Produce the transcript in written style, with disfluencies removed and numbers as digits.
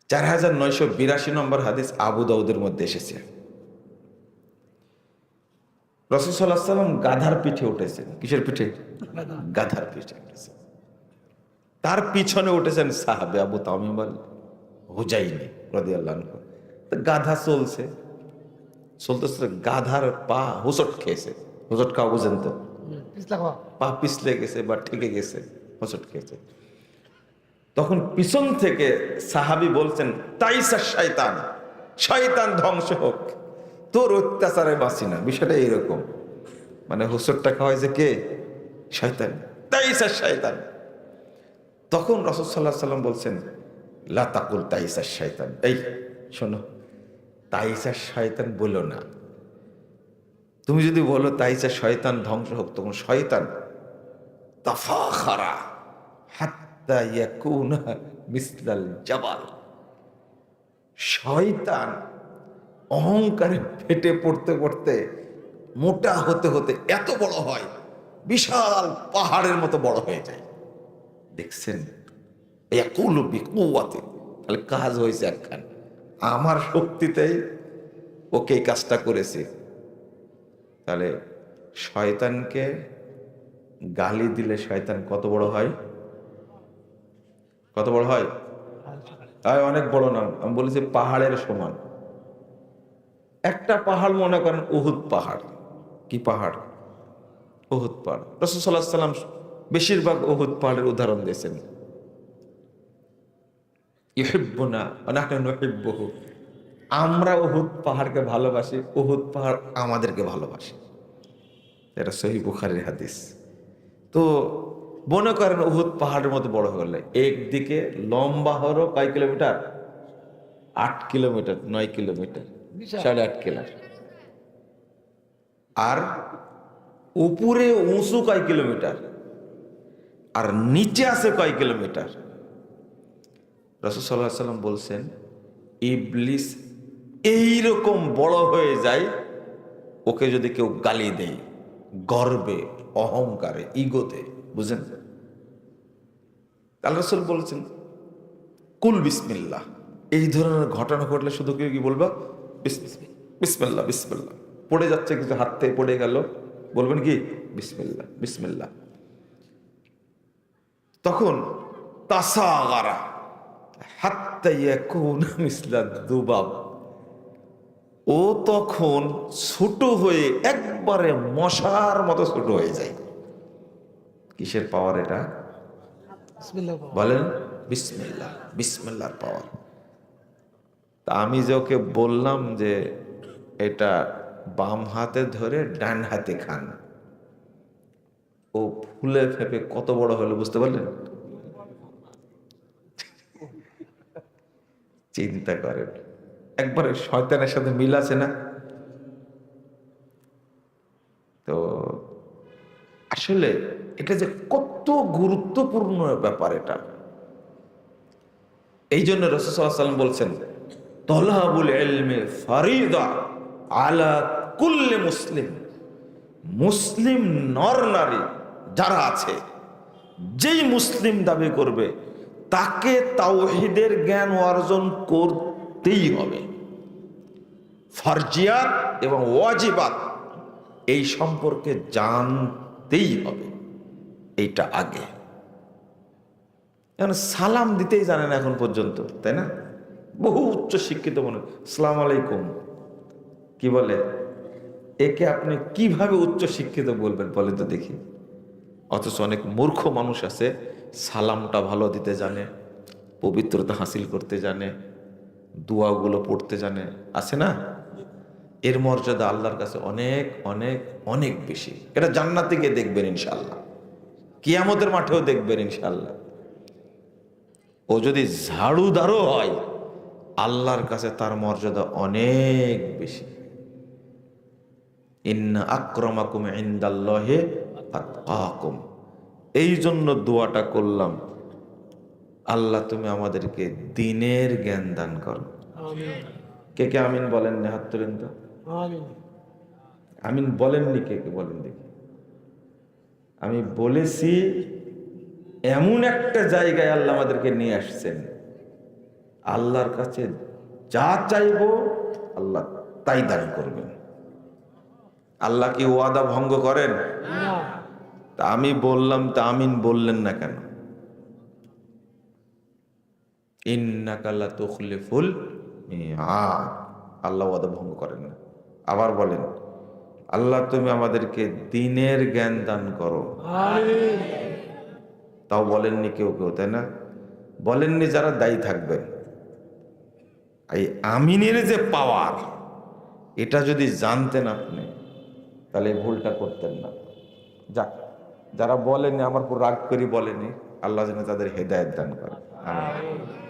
4982 নম্বর হাদিস আবু দাউদের মধ্যে এসেছে। রাসূল সাল্লাল্লাহু আলাইহি ওয়াসাল্লাম গাধার পিঠে উঠেছেন। কিসের পিঠে? গাধার পিঠে উঠেছেন। তার পিছনে উঠেছেন সাহাবে আবু তামিম আল হুজাইনি রাদিয়াল্লাহু আনহু। তো গাধা চলছে, চলতেছে, গাধার পা হোঁচট খেয়েছে। হোঁচট খাওয়া বুঝেন তো? পা পিছলে গেছে বা ঠেকে গেছে, হোঁচট খেয়েছে। তখন পিছন থেকে সাহাবী বলছেন, তাইসা শয়তান, শয়তান ধ্বংস হোক, তোর অত্যাচারে বাঁচি না। বিষয়টা এইরকম, মানে হোঁচটটা খাওয়াইছে কে? শয়তান। তাইসা শয়তান। তখন রাসূল সাল্লাল্লাহু আলাইহি ওয়াসাল্লাম বলছেন, লা তাকুল তাইসা শয়তান, এই শোনো, তাইসা শয়তান বলো না। তুমি যদি বলো তাইসা শয়তান ধ্বংস হোক, তখন শয়তান তাফাখারা হাত্তা ইয়াকুনা মিসলাল জাবাল, শয়তান অহংকারে ফেটে পড়তে পড়তে মোটা হতে হতে এত বড় হয়, বিশাল পাহাড়ের মতো বড় হয়ে যায়। দেখছেন, ইয়াকুলু বিকুওয়াতি, তাহলে কাজ হয়েছে একখান, আমার শক্তিতেই ওকে এই কাজটা করেছে। তাহলে শয়তানকে গালি দিলে শয়তান কত বড় হয়? কত বড় হয়? অনেক বড় নাম। আমি বলেছি পাহাড়ের সমান। একটা পাহাড় মনে করেন উহুদ পাহাড়। কি পাহাড়? উহুদ পাহাড়। রাসূল সাল্লাল্লাহু আলাইহি ওয়াসাল্লাম বেশিরভাগ উহুদ পাহাড়ের উদাহরণ দিয়েছেন। ইউহিব্বুনা ওয়া নাহনু নুহিব্বুহু, আমরা উহুদ পাহাড়কে ভালোবাসি, উহুদ পাহাড় আমাদেরকে ভালোবাসে। এটা সহিহ বুখারীর হাদিস। তো মনে করেন উহুদ পাহাড়ের মতো বড় হলে, একদিকে লম্বা হলো কয় কিলোমিটার? 8 kilometre, 9 kilometre, 8.5 kilometre. আর উপরে উঁচু কয় কিলোমিটার, আর নিচে আছে কয় কিলোমিটার? রাসূল সাল্লাল্লাহু আলাইহি ওয়াসাল্লাম বলছেন, ইবলিস এইরকম বড় হয়ে যায়, ওকে যদি কেউ গালি দেয় গর্বে, অহংকারে, ইগোতে, বুঝেন? আল্লাহ রাসূল বলছেন, কুল বিসমিল্লাহ। এই ধরনের ঘটনা ঘটলে শুধু কেউ কি বলবা? বিসমিল্লাহ বিসমিল্লাহ। পড়ে যাচ্ছে কিছু, হাত থেকে পড়ে গেল, বলবেন কি? বিসমিল্লাহ বিসমিল্লাহ। তখন তাসাগারা হাত্তা ইয়াকুনা মিসলা দুবাব, ও তখন ছোট হয়ে একবারে মশার মতো ছোট হয়ে যায়। কিসের পাওয়ার এটা? বলেন, বিসমিল্লাহ, বিসমিল্লাহর পাওয়ার। তা আমি যে ওকে বললাম যে এটা বাম হাতে ধরে ডান হাতে খান, ও ফুলে ফেপে কত বড় হলো বুঝতে পারলেন? চিন্তা করেন, একবারে শয়তানের সাথে মিল আছে না? তো আসলে এটা যে কত গুরুত্বপূর্ণ ব্যাপার এটা। এই জন্য রাসূল সাল্লাল্লাহু আলাইহি ওয়াসাল্লাম বলছেন, তলাবুল ইলমি ফারিদা আলা কুল্লি মুসলিম, মুসলিম নর নারী যারা আছে, যেই মুসলিম দাবি করবে তাকে তাওহীদের জ্ঞান অর্জন করতেই হবে। ফরজিয়াত এবং ওয়াজিবাত এই সম্পর্কে জানতেই হবে, এইটা আগে। এখন সালাম দিতেই জানে না এখন পর্যন্ত, তাই না? বহু উচ্চ শিক্ষিত মনে, আসসালামু আলাইকুম কি বলে, একে আপনি কিভাবে উচ্চ শিক্ষিত বলবেন বলেন তো দেখি? অথচ অনেক মূর্খ মানুষ আছে, সালামটা ভালো দিতে জানে, পবিত্রতা হাসিল করতে জানে, দোয়াগুলো পড়তে জানে, আছে না? এর মর্যাদা আল্লাহর কাছে অনেক অনেক অনেক বেশি। এটা জান্নাতে গিয়ে দেখবেন ইনশাআল্লাহ, কিয়ামতের মাঠেও দেখবেন ইনশাআল্লাহ। ও যদি ঝাড়ুদারও হয়, আল্লাহর কাছে তার মর্যাদা অনেক বেশি। ইন্না আক্রামাকুম ইনদাল্লাহি আতকাকুম। এই জন্য দোয়াটা করলাম, আল্লাহ তুমি আমাদেরকে দ্বীনের জ্ঞান দান করো। কে কে আমিন বলেন না? হাত তোলেন তো। আমিন বলেননি কে কে? বলেন দেখি। আমি বলেছি এমন একটা জায়গায় আল্লাহ আমাদেরকে নিয়ে আসছেন, আল্লাহর কাছে যা চাইবো আল্লাহ তাই দান করবেন। আল্লাহ কি ওয়াদা ভঙ্গ করেন? তা আমি বললাম, তা আমিন বললেন না কেন? ইন্নাকা লা তুখলিফুল মিআদ, আল্লাহ ওয়াদা ভঙ্গ করেন না। আবার বলেন, আল্লাহ তুমি আমাদেরকে দ্বীনের জ্ঞান দান করো। তাও বলেননি কেউ কেউ, তাই না? বলেননি যারা দায়ী থাকবেন। এই আমিনের যে পাওয়ার, এটা যদি জানতেন আপনি, তাহলে এই ভুলটা করতেন না। যাক, যারা বলেনি আমার উপর রাগ করি বলেনি, আল্লাহ যেন তাদের হেদায়েত দান করে। আমিন।